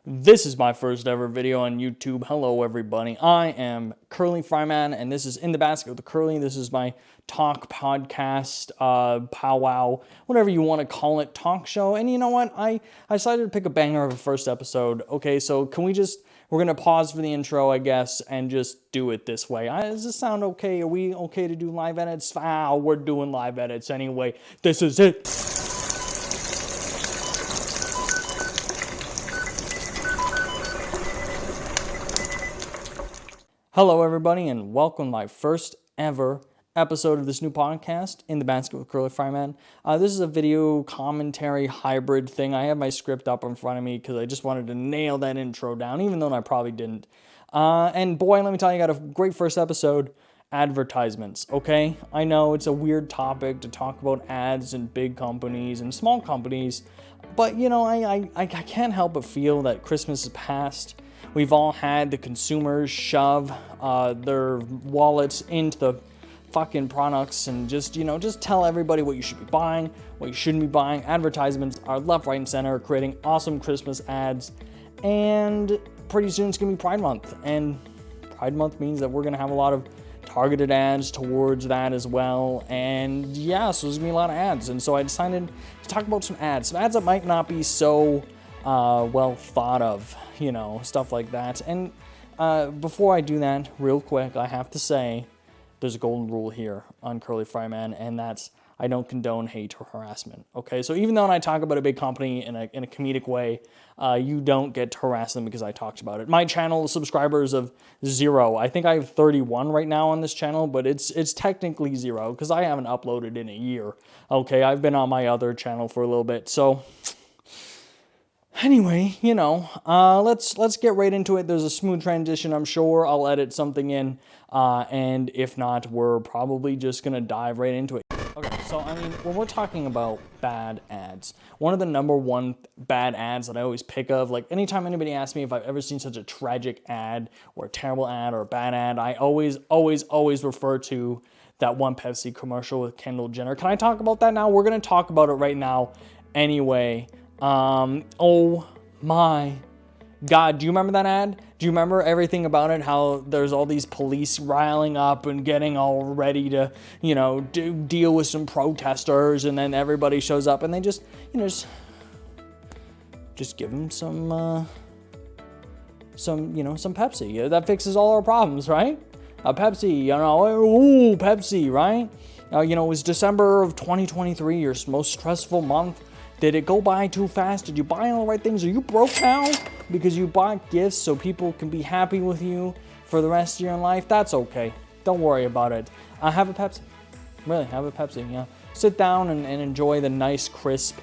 This is my first ever video on YouTube. Hello everybody, I am Curly-Fryman and this is In the Basket with the Curly. This is my talk podcast, powwow, whatever you want to call it, talk show. And you know what, I decided to pick a banger of a first episode. Okay, so we're going to pause for the intro, I guess, and just do it this way. Does this sound okay? Are we okay to do live edits? We're doing live edits anyway. This is it. Hello, everybody, and welcome to my first ever episode of this new podcast, In the Basket with Curly-Fryman. This is a video commentary hybrid thing. I have my script up in front of me because I just wanted to nail that intro down, even though I probably didn't. And boy, let me tell you, I got a great first episode, advertisements, okay? I know it's a weird topic to talk about ads and big companies and small companies, but, you know, I can't help but feel that Christmas is past. We've all had the consumers shove their wallets into the fucking products and just tell everybody what you should be buying, what you shouldn't be buying. Advertisements are left, right, and center, creating awesome Christmas ads. And pretty soon it's going to be Pride Month. And Pride Month means that we're going to have a lot of targeted ads towards that as well. And yeah, so there's going to be a lot of ads. And so I decided to talk about some ads that might not be so well thought of, stuff like that. And before I do that, real quick, I have to say there's a golden rule here on Curly-Fryman, and that's I don't condone hate or harassment. Okay, so even though I talk about a big company in a comedic way, you don't get to harass them because I talked about it. My channel subscribers of 0. I think I have 31 right now on this channel, but it's technically 0 because I haven't uploaded in a year. Okay, I've been on my other channel for a little bit, so. Anyway, let's get right into it. There's a smooth transition, I'm sure. I'll edit something in, and if not, we're probably just going to dive right into it. Okay, so, when we're talking about bad ads, one of the number one bad ads that I always pick of, like, anytime anybody asks me if I've ever seen such a tragic ad, or a terrible ad, or a bad ad, I always refer to that one Pepsi commercial with Kendall Jenner. Can I talk about that now? We're going to talk about it right now anyway. Oh my God, do you remember that ad? Do you remember everything about it? How there's all these police riling up and getting all ready to, deal with some protesters, and then everybody shows up and they just give them some Pepsi. That fixes all our problems, right? Pepsi, Pepsi, right? It was December of 2023, your most stressful month. Did it go by too fast? Did you buy all the right things? Are you broke now because you bought gifts so people can be happy with you for the rest of your life? That's okay. Don't worry about it. Have a Pepsi. Really, have a Pepsi, yeah. Sit down and enjoy the nice, crisp,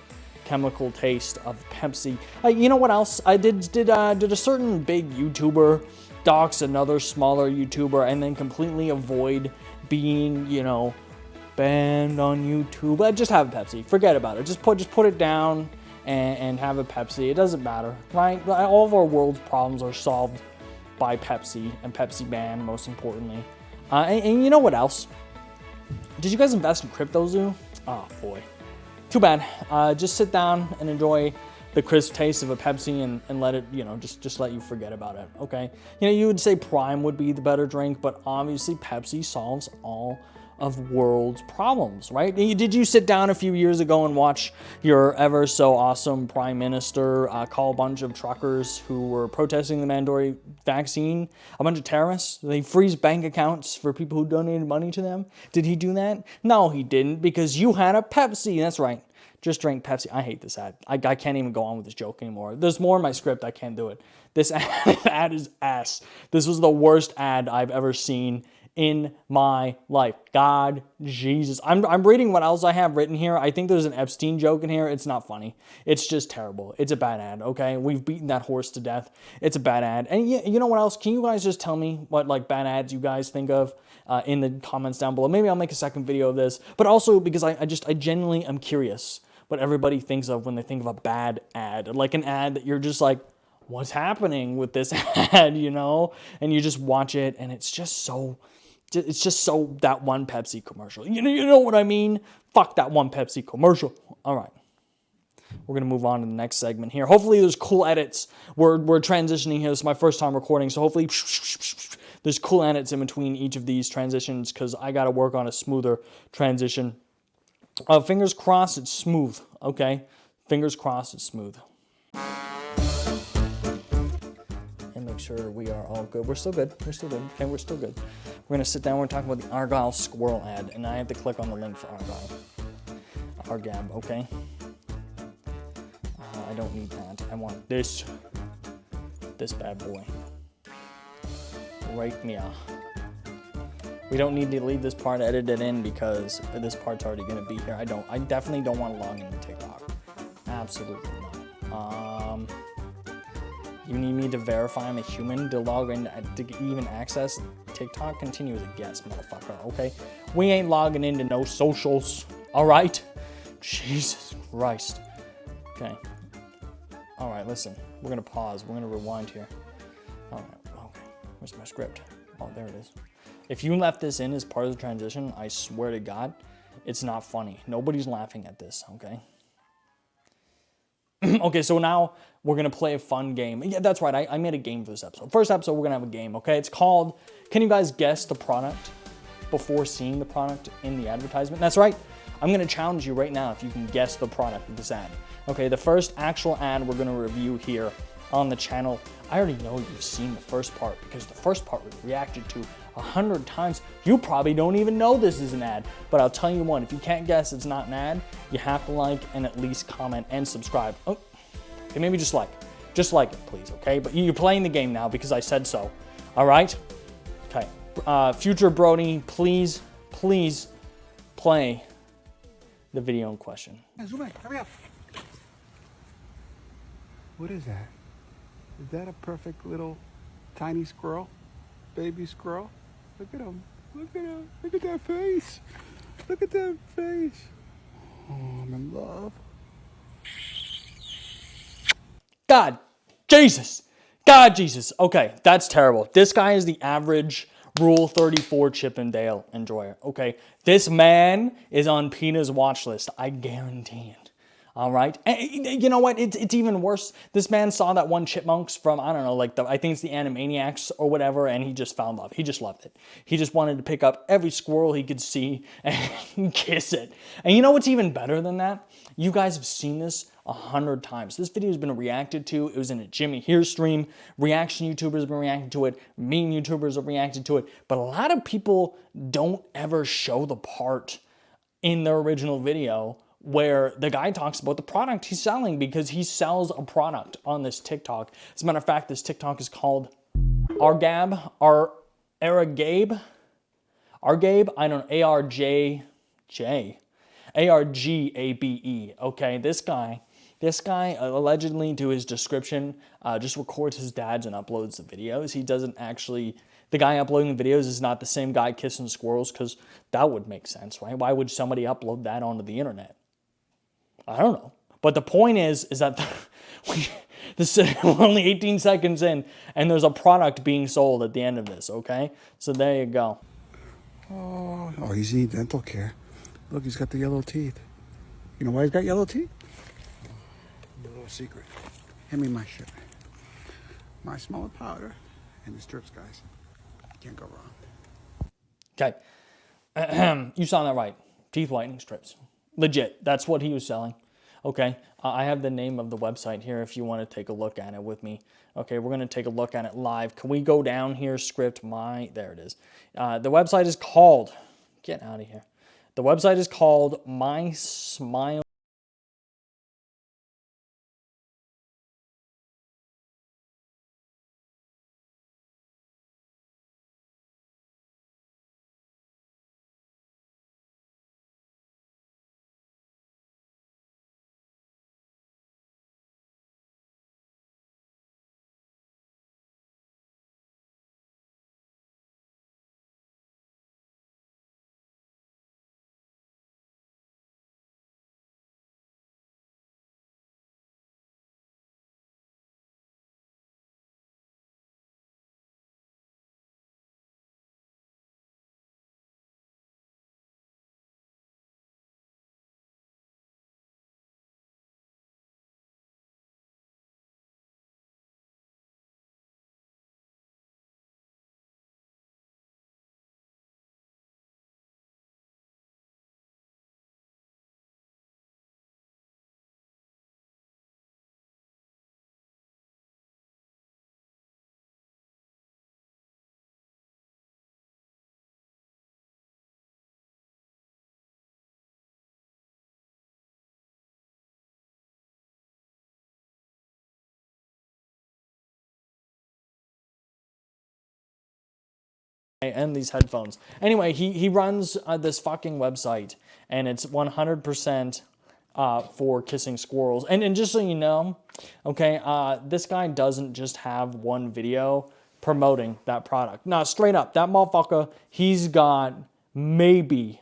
chemical taste of Pepsi. You know what else? I did a certain big YouTuber dox another smaller YouTuber and then completely avoid being, banned on YouTube. Just have a Pepsi. Forget about it. Just put it down and have a Pepsi. It doesn't matter, right? All of our world's problems are solved by Pepsi and Pepsi ban, most importantly. And you know what else? Did you guys invest in crypto zoo? Oh boy, too bad. Just sit down and enjoy the crisp taste of a Pepsi and let it, just let you forget about it. Okay. You would say Prime would be the better drink, but obviously Pepsi solves all of world's problems, right? Did you sit down a few years ago and watch your ever so awesome prime minister call a bunch of truckers who were protesting the mandatory vaccine a bunch of terrorists? They freeze bank accounts for people who donated money to them. Did he do that? No, he didn't, because you had a Pepsi. That's right. Just drink Pepsi. I hate this ad. I can't even go on with this joke anymore. There's more in my script. I can't do it. This ad is ass. This was the worst ad I've ever seen in my life. God, Jesus. I'm reading what else I have written here. I think there's an Epstein joke in here. It's not funny. It's just terrible. It's a bad ad, okay? We've beaten that horse to death. It's a bad ad. And you know what else? Can you guys just tell me what bad ads you guys think of in the comments down below? Maybe I'll make a second video of this. But also because I genuinely am curious what everybody thinks of when they think of a bad ad. Like an ad that you're just like, what's happening with this ad, And you just watch it and it's just so that one Pepsi commercial. You know what I mean? Fuck that one Pepsi commercial. All right. We're going to move on to the next segment here. Hopefully there's cool edits. We're transitioning here. This is my first time recording, so hopefully there's cool edits in between each of these transitions because I got to work on a smoother transition. Fingers crossed it's smooth, okay? Fingers crossed it's smooth. And make sure we are all good. We're still good. We're still good. Okay, we're still good. We're going to sit down. We're talking about the Argyle squirrel ad, and I have to click on the link for Argyle. Argab, okay? I don't need that. I want this bad boy. Right meow. We don't need to leave this part edited in because this part's already gonna be here. I definitely don't want to log into TikTok. Absolutely not. You need me to verify I'm a human to log in to even access TikTok? Continue as a guest, motherfucker, okay? We ain't logging into no socials, all right? Jesus Christ. Okay. All right, listen. We're going to pause. We're going to rewind here. All right. Okay. Where's my script? Oh, there it is. If you left this in as part of the transition, I swear to God, it's not funny. Nobody's laughing at this, okay? Okay, so now we're going to play a fun game. Yeah, that's right. I made a game for this episode. First episode, we're going to have a game, okay? It's called, can you guys guess the product before seeing the product in the advertisement? That's right. I'm going to challenge you right now if you can guess the product of this ad. Okay, the first actual ad we're going to review here on the channel. I already know you've seen the first part because the first part was reacted to 100 times. You probably don't even know this is an ad, but I'll tell you what, if you can't guess it's not an ad, you have to like and at least comment and subscribe. Oh, okay, maybe just like it, please, okay? But you're playing the game now because I said so, all right? Okay, future Brody, please play the video in question. Zoom in, hurry up. What is that? Is that a perfect little tiny squirrel? Baby squirrel? Look at him. Look at him. Look at that face. Look at that face. Oh, I'm in love. God Jesus. Okay, that's terrible. This guy is the average Rule 34 Chip and Dale enjoyer. Okay, this man is on PETA's watch list. I guarantee it. All right, and you know what? It's even worse. This man saw that one Chipmunks from, I don't know, like I think it's the Animaniacs or whatever, and he just found love. He just loved it. He just wanted to pick up every squirrel he could see and kiss it. And you know what's even better than that? You guys have seen this 100 times. This video has been reacted to. It was in a Jimmy Here stream. Reaction YouTubers have been reacting to it. Meme YouTubers have reacted to it. But a lot of people don't ever show the part in their original video where the guy talks about the product he's selling because he sells a product on this TikTok. As a matter of fact, this TikTok is called Argab, Argabe, I don't know, Argabe, okay? This guy allegedly, to his description, just records his dads and uploads the videos. He doesn't actually, the guy uploading the videos is not the same guy kissing squirrels because that would make sense, right? Why would somebody upload that onto the internet? I don't know. But the point is that we're only 18 seconds in and there's a product being sold at the end of this, okay? So there you go. Oh, he's needing dental care. Look, he's got the yellow teeth. You know why he's got yellow teeth? A little secret. Hand me my shit. My smaller powder and the strips, guys. Can't go wrong. Okay. You saw that right. Teeth whitening strips. Legit. That's what he was selling. Okay. I have the name of the website here if you want to take a look at it with me. Okay, we're going to take a look at it live. Can we go down here, script my, there it is. The website is called, get out of here. The website is called My Smile. And these headphones. Anyway, he runs this fucking website, and it's 100% for kissing squirrels. And just so you know, okay, this guy doesn't just have one video promoting that product. No, straight up, that motherfucker, he's got maybe,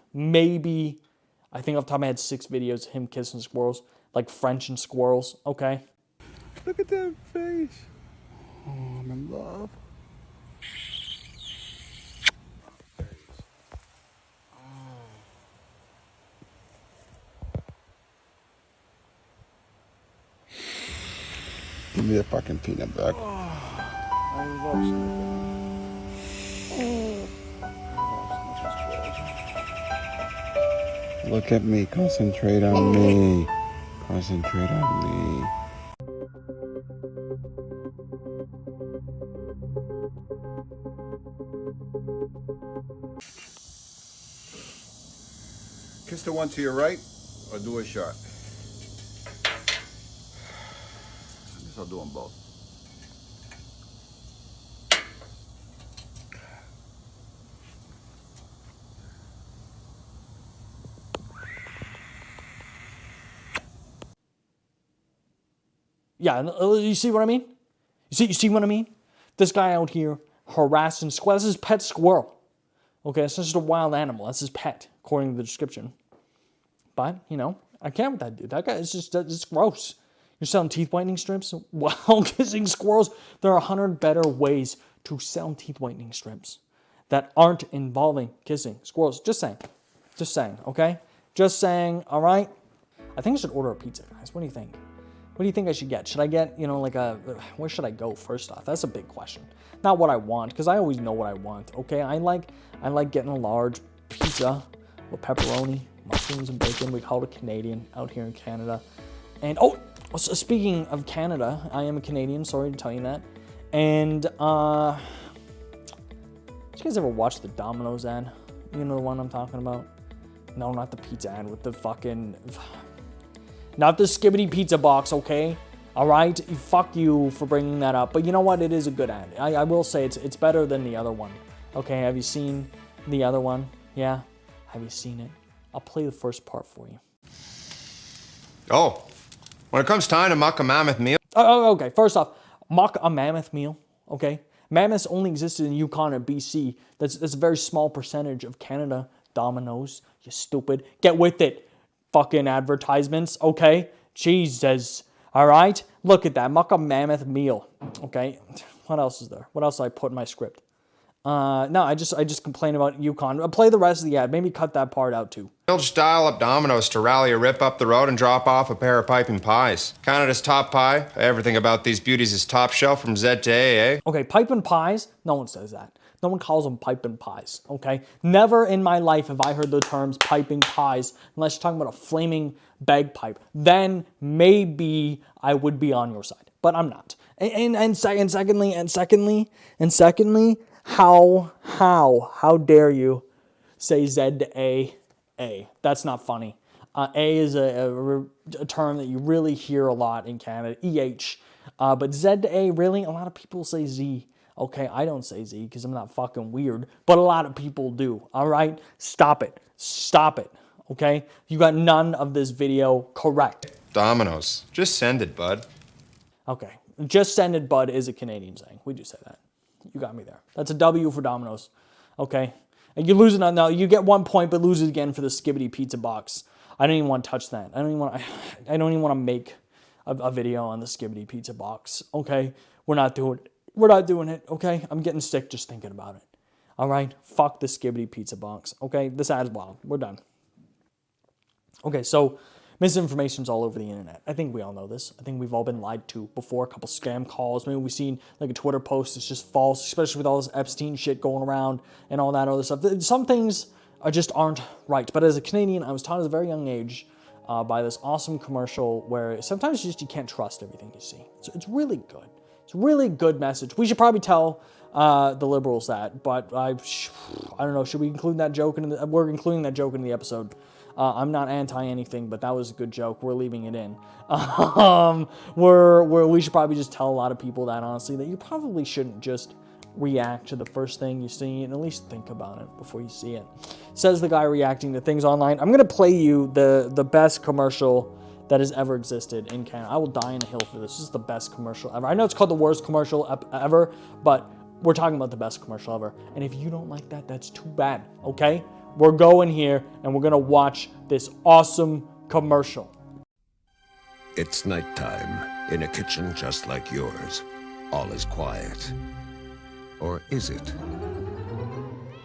I think off the top of my head, 6 videos of him kissing squirrels, like French and squirrels, okay? Look at that face. Oh, I'm in love. Give me the fucking peanut back. I love sniffing. Look at me. Concentrate on me. Concentrate on me. Kiss the one to your right, or do a shot. I guess I'll do them both. Yeah, you see what I mean? You see what I mean? This guy out here harassing squirrels. That's his pet squirrel. Okay, it's not just a wild animal. That's his pet, according to the description. But, you know, I can't with that dude. That guy is just, it's gross. You're selling teeth whitening strips while kissing squirrels. There are 100 better ways to sell teeth whitening strips that aren't involving kissing squirrels. Just saying. Just saying, okay? Just saying, all right? I think I should order a pizza, guys. What do you think? What do you think I should get? Should I get, you know, like where should I go first off? That's a big question. Not what I want, because I always know what I want, okay? I like getting a large pizza with pepperoni, mushrooms, and bacon. We call it Canadian out here in Canada. And, oh, so speaking of Canada, I am a Canadian, sorry to tell you that. And, did you guys ever watch the Domino's ad? You know the one I'm talking about? No, not the pizza ad, with the fucking... Not the skibbity pizza box, okay? All right? Fuck you for bringing that up. But you know what? It is a good ad. I will say it's better than the other one. Okay, have you seen the other one? Yeah? Have you seen it? I'll play the first part for you. Oh, when it comes time to muck a mammoth meal... Oh, okay. First off, muck a mammoth meal, okay? Mammoths only existed in Yukon and BC. That's a very small percentage of Canada. Domino's, you stupid. Get with it. Fucking advertisements, okay? Jesus, all right? Look at that, muck a mammoth meal, okay? What else is there? What else did I put in my script? No, I just complain about Yukon. I'll play the rest of the ad. Maybe cut that part out too. We'll just dial up Domino's to rally a rip up the road and drop off a pair of piping pies. Canada's top pie. Everything about these beauties is top shelf from Z to AA. Okay, piping pies? No one says that. No one calls them piping pies, okay? Never in my life have I heard the terms piping pies unless you're talking about a flaming bagpipe. Then maybe I would be on your side, but I'm not. And secondly, how dare you say Z to A? That's not funny. A is a term that you really hear a lot in Canada, EH. But Z to A, really, a lot of people say Z. Okay, I don't say Z because I'm not fucking weird, but a lot of people do, all right? Stop it, okay? You got none of this video correct. Domino's. Just send it, bud. Okay, just send it, bud, is a Canadian saying. We do say that. You got me there. That's a W for Domino's, okay? And you lose it on, now you get 1 point, but lose it again for the skibbity pizza box. I don't even want to touch that. I don't even want to make a video on the skibbity pizza box, okay? We're not doing it, okay? I'm getting sick just thinking about it. All right? Fuck the skibbity pizza box, okay? This ad is wild. We're done. Okay, so misinformation's all over the internet. I think we all know this. I think we've all been lied to before. A couple scam calls. Maybe we've seen like a Twitter post that's just false, especially with all this Epstein shit going around and all that other stuff. Some things just aren't right. But as a Canadian, I was taught at a very young age by this awesome commercial where sometimes you can't trust everything you see. It's really good. It's a really good message. We should probably tell the liberals that, but I don't know. Should we include that joke? We're including that joke in the episode. I'm not anti anything, but that was a good joke. We're leaving it in. We should probably just tell a lot of people that, honestly, that you probably shouldn't just react to the first thing you see and at least think about it before you see it. Says the guy reacting to things online. I'm gonna play you the best commercial that has ever existed in Canada. I will die on a hill for this. This is the best commercial ever. I know it's called the worst commercial ever, but we're talking about the best commercial ever. And if you don't like that, that's too bad, okay? We're going here and we're gonna watch this awesome commercial. It's nighttime in a kitchen just like yours. All is quiet. Or is it?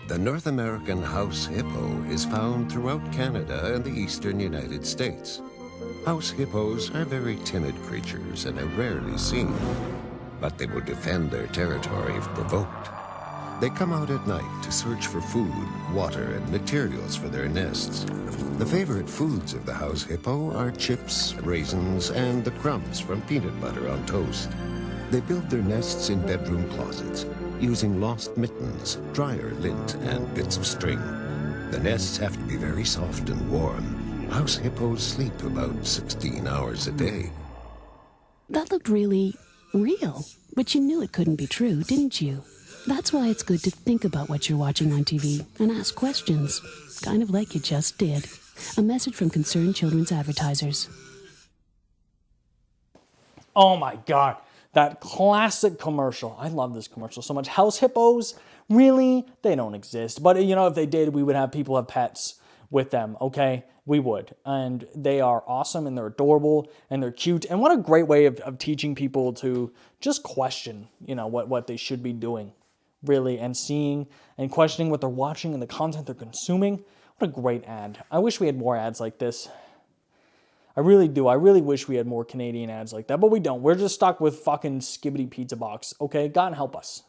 The North American house hippo is found throughout Canada and the eastern United States. House hippos are very timid creatures and are rarely seen, but they will defend their territory if provoked. They come out at night to search for food, water, and materials for their nests. The favorite foods of the house hippo are chips, raisins, and the crumbs from peanut butter on toast. They build their nests in bedroom closets, using lost mittens, dryer lint, and bits of string. The nests have to be very soft and warm. House hippos sleep about 16 hours a day. That looked really real, but you knew it couldn't be true, didn't you? That's why it's good to think about what you're watching on TV and ask questions, kind of like you just did. A message from Concerned Children's Advertisers. Oh my God, that classic commercial. I love this commercial so much. House hippos, really? They don't exist. But you know, if they did, we would have people have pets with them, okay? We would. And they are awesome and they're adorable and they're cute. And what a great way of teaching people to just question, you know, what they should be doing, really, and seeing and questioning what they're watching and the content they're consuming. What a great ad. I wish we had more ads like this. I really do. I really wish we had more Canadian ads like that, but we don't. We're just stuck with fucking Skibbity Pizza Box, okay? God help us.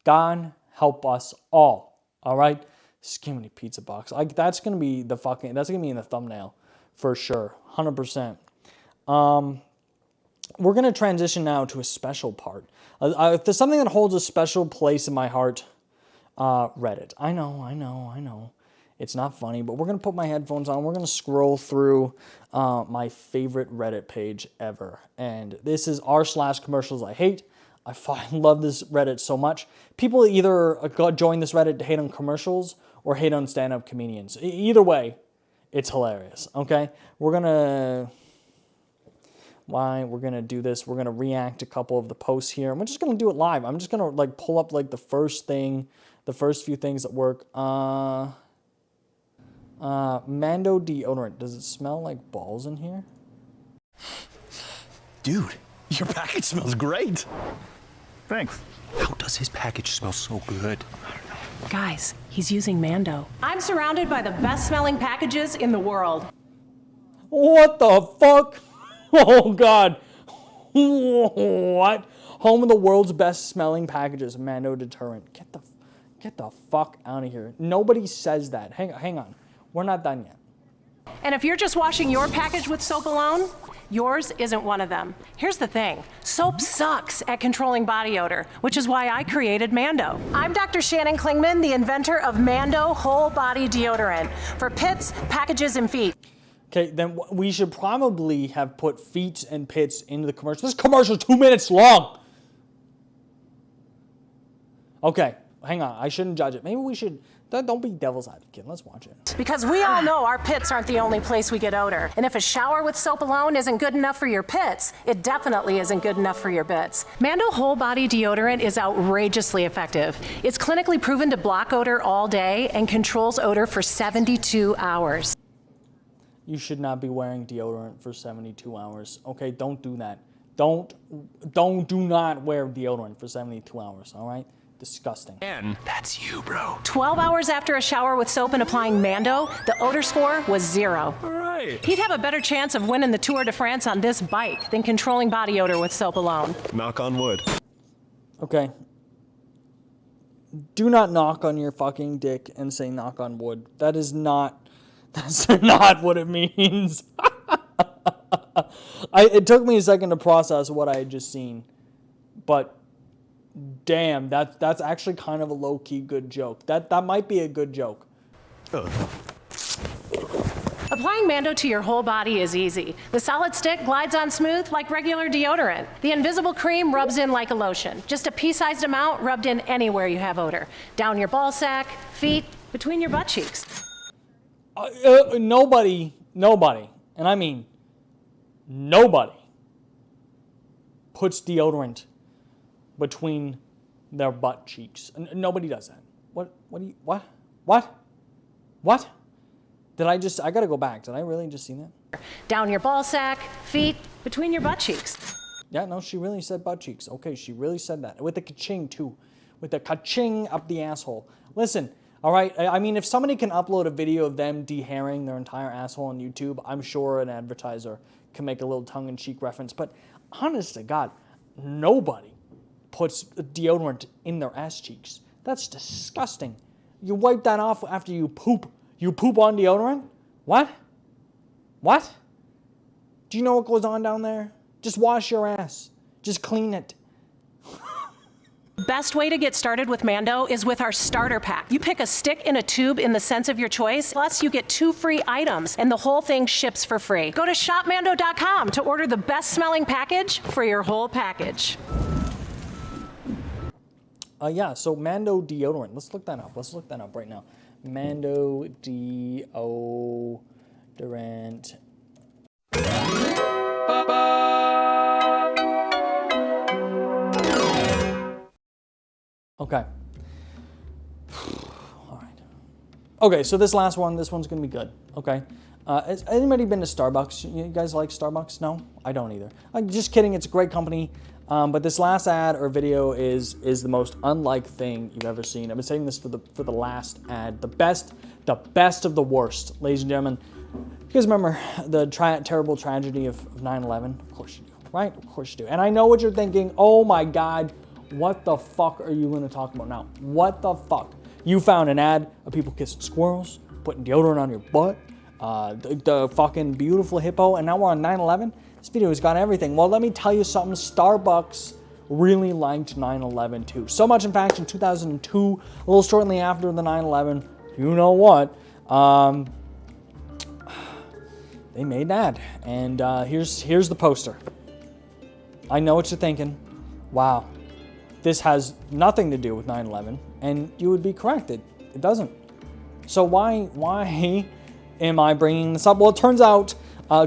God help us all right? Skimmity Pizza Box. Like, that's gonna be the fucking, that's gonna be in the thumbnail for sure, 100%. We're gonna transition now to a special part. If there's something that holds a special place in my heart, Reddit. I know. It's not funny, but we're gonna put my headphones on. We're gonna scroll through my favorite Reddit page ever, and this is r/commercials I hate. I fucking love this Reddit so much. People either join this Reddit to hate on commercials or hate on stand-up comedians. Either way, it's hilarious, okay? We're gonna do this. We're gonna react to a couple of the posts here. And we're just gonna do it live. I'm just gonna like pull up like the first few things that work. Mando deodorant. Does it smell like balls in here? Dude, your package smells great. Thanks. How does his package smell so good? Guys, he's using Mando. I'm surrounded by the best smelling packages in the world. What the fuck? Oh God. What? Home of the world's best smelling packages, Mando deterrent. Get the fuck out of here. Nobody says that. Hang on. We're not done yet. And if you're just washing your package with soap alone, yours isn't one of them. Here's the thing. Soap sucks at controlling body odor, which is why I created Mando. I'm Dr. Shannon Klingman, the inventor of Mando Whole Body Deodorant for pits, packages, and feet. Okay, then we should probably have put feet and pits into the commercial. This commercial is 2 minutes long. Okay, hang on. I shouldn't judge it. Maybe we should. Don't be devil's advocate. Let's watch it. Because we all know our pits aren't the only place we get odor. And if a shower with soap alone isn't good enough for your pits, it definitely isn't good enough for your bits. Mando Whole Body Deodorant is outrageously effective. It's clinically proven to block odor all day and controls odor for 72 hours. You should not be wearing deodorant for 72 hours. Okay, don't do that. Do not wear deodorant for 72 hours, all right? Disgusting. And that's you, bro. 12 hours after a shower with soap and applying Mando, the odor score was 0. All right. He'd have a better chance of winning the Tour de France on this bike than controlling body odor with soap alone. Knock on wood. Okay. Do not knock on your fucking dick and say knock on wood. That's not what it means. It took me a second to process what I had just seen, but damn, that's actually kind of a low-key good joke. That might be a good joke. Apply Applying Mando to your whole body is easy. The solid stick glides on smooth like regular deodorant. The invisible cream rubs in like a lotion. Just a pea-sized amount rubbed in anywhere you have odor. Down your ball sack, feet, between your butt cheeks. Nobody, and I mean nobody, puts deodorant between their butt cheeks. Nobody does that. What? I gotta go back. Did I really just see that? Down your ball sack, feet, between your butt cheeks. Yeah, no, she really said butt cheeks. Okay, she really said that. With the ka-ching, too. With the ka-ching up the asshole. Listen, all right, I mean, if somebody can upload a video of them de-hairing their entire asshole on YouTube, I'm sure an advertiser can make a little tongue-in-cheek reference. But honest to God, nobody puts deodorant in their ass cheeks. That's disgusting. You wipe that off after you poop. You poop on deodorant? What? Do you know what goes on down there? Just wash your ass. Just clean it. Best way to get started with Mando is with our starter pack. You pick a stick and a tube in the sense of your choice, plus you get 2 free items, and the whole thing ships for free. Go to shopmando.com to order the best smelling package for your whole package. Yeah, so Mando deodorant. Let's look that up. Let's look that up right now. Mando deodorant. Okay. All right. Okay, so this last one, this one's going to be good. Okay. Has anybody been to Starbucks? You guys like Starbucks? No? I don't either. I'm just kidding. It's a great company. But this last ad or video is the most unlike thing you've ever seen. I've been saying this for the last ad. The best of the worst, ladies and gentlemen. You guys remember the terrible tragedy of 9/11? Of course you do, right? Of course you do. And I know what you're thinking. Oh my God, what the fuck are you going to talk about now? What the fuck? You found an ad of people kissing squirrels, putting deodorant on your butt, the fucking beautiful hippo, and now we're on 9/11? This video has got everything. Well, let me tell you something. Starbucks really liked 9/11 too. So much, in fact, in 2002, a little shortly after the 9/11, you know what? They made an ad, and here's the poster. I know what you're thinking. Wow, this has nothing to do with 9/11, and you would be correct. It doesn't. So why am I bringing this up? Well, it turns out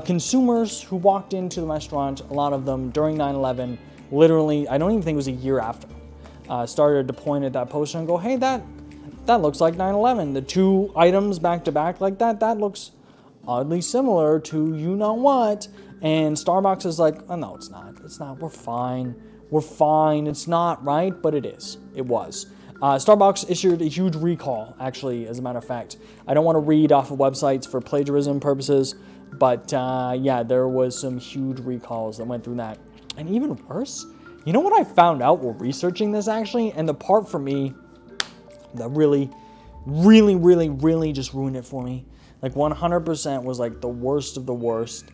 consumers who walked into the restaurant, a lot of them during 9/11, literally, I don't even think it was a year after, started to point at that poster and go, hey, that looks like 9/11. The two items back to back like that looks oddly similar to you know what. And Starbucks is like, oh, no, it's not. We're fine. It's not, right? But it is. It was. Starbucks issued a huge recall, actually, as a matter of fact. I don't want to read off of websites for plagiarism purposes, but yeah, there was some huge recalls that went through that. And even worse, you know what I found out while researching this, actually? And the part for me that really just ruined it for me, like 100% was like the worst of the worst.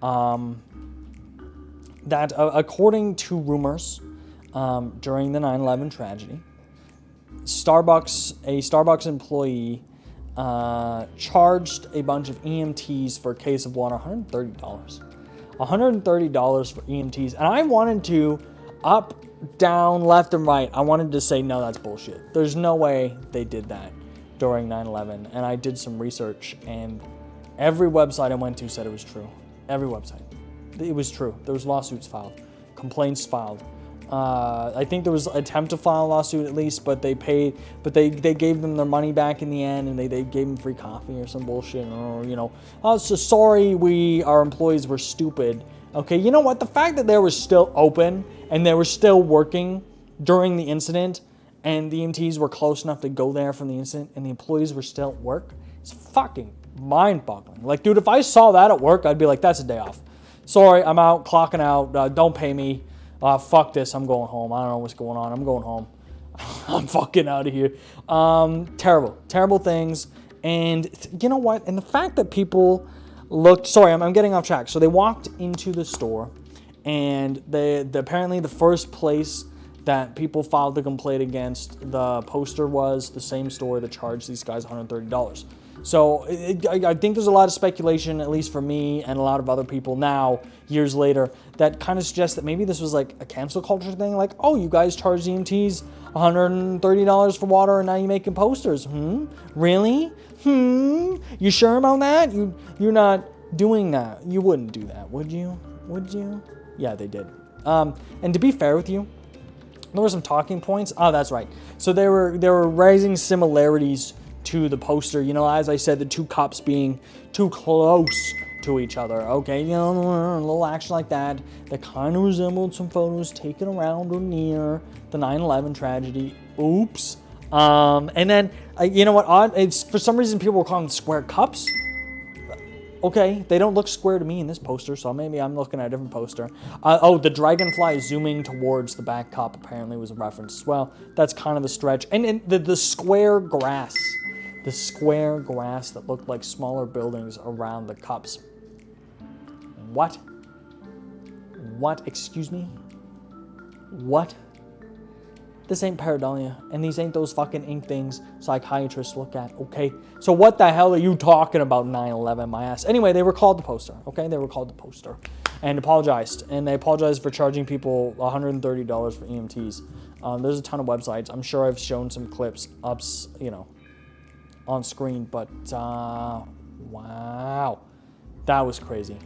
That according to rumors, during the 9/11 tragedy, a Starbucks employee charged a bunch of EMTs for a case of water $130. $130 for EMTs. And I wanted to, up, down, left, and right, I wanted to say, no, that's bullshit. There's no way they did that during 9/11. And I did some research, and every website I went to said it was true. Every website. It was true. There was lawsuits filed, complaints filed. I think there was an attempt to file a lawsuit at least, but they gave them their money back in the end, and they gave them free coffee or some bullshit, or, you know, oh, so sorry, our employees were stupid. Okay, you know what? The fact that they were still open and they were still working during the incident, and the EMTs were close enough to go there from the incident, and the employees were still at work, it's fucking mind-boggling. Like, dude, if I saw that at work, I'd be like, that's a day off. Sorry, I'm out, clocking out, don't pay me. Fuck this, I'm going home. I don't know what's going on. I'm going home. I'm fucking out of here. Terrible things. And you know what? And the fact that people looked, sorry, I'm getting off track. So they walked into the store, and apparently the first place that people filed the complaint against the poster was the same store that charged these guys $130. So I think there's a lot of speculation, at least for me and a lot of other people now, years later, that kind of suggests that maybe this was like a cancel culture thing. Like, oh, you guys charge EMTs $130 for water and now you're making posters. Really? You sure about that? You're not doing that. You wouldn't do that, would you? Would you? Yeah, they did. And to be fair with you, there were some talking points. Oh, that's right. So there were rising similarities to the poster. You know, as I said, the two cops being too close to each other. Okay, you know, a little action like that kind of resembled some photos taken around or near the 9/11 tragedy. Oops. And then, you know what? It's for some reason people were calling them square cups. Okay, they don't look square to me in this poster, so maybe I'm looking at a different poster. Oh, the dragonfly zooming towards the back cup apparently was a reference as well. That's kind of a stretch. And the square grass. The square grass that looked like smaller buildings around the cups. What? What? Excuse me? What? This ain't pareidolia, and these ain't those fucking ink things psychiatrists look at, okay? So what the hell are you talking about 9/11, my ass? Anyway, they recalled the poster, okay? They recalled the poster and apologized. And they apologized for charging people $130 for EMTs. There's a ton of websites. I'm sure I've shown some clips up, you know, on screen, but wow. That was crazy.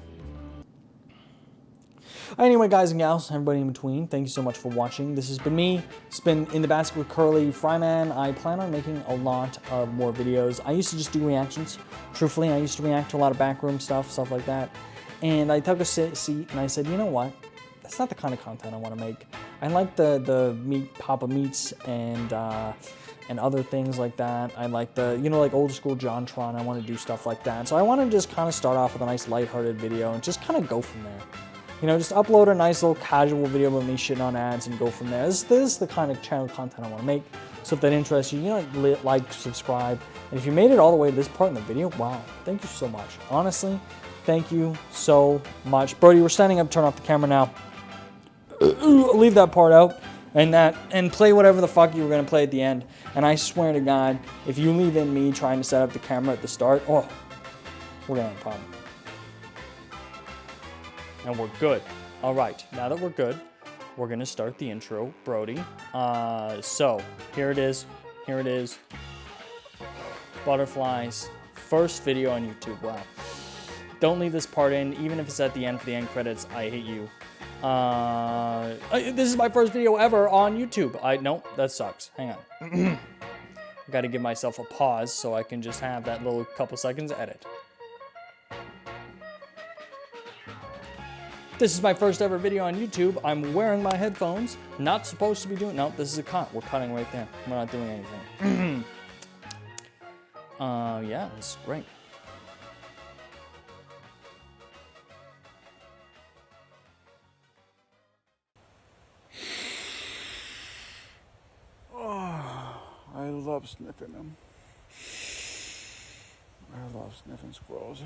Anyway, guys and gals, everybody in between, thank you so much for watching. This has been me. It's been In the Basket with Curly-Fryman. I plan on making a lot of more videos. I used to just do reactions. Truthfully, I used to react to a lot of backroom stuff like that. And I took a seat and I said, you know what? That's not the kind of content I want to make. I like the meat, Papa Meats and other things like that. I like the, you know, like old school JonTron. I want to do stuff like that. So I want to just kind of start off with a nice lighthearted video and just kind of go from there. You know, just upload a nice little casual video of me shitting on ads and go from there. This is the kind of channel content I want to make. So if that interests you, you know, like, subscribe. And if you made it all the way to this part in the video, wow, thank you so much. Honestly, thank you so much. Brody, we're standing up, turn off the camera now. Leave that part out and play whatever the fuck you were going to play at the end. And I swear to God, if you leave in me trying to set up the camera at the start, oh, we're going to have a problem. And we're good. All right, now that we're good, we're gonna start the intro, Brody. So here it is. Here it is. Butterflies. First video on YouTube. Wow. Don't leave this part in, even if it's at the end for the end credits. I hate you. This is my first video ever on YouTube. No, that sucks. Hang on. I gotta give myself a pause so I can just have that little couple seconds to edit. This is my first ever video on YouTube. I'm wearing my headphones. Not supposed to be doing... No, this is a cut. We're cutting right there. We're not doing anything. Yeah, this is great. Oh, I love sniffing them. I love sniffing squirrels.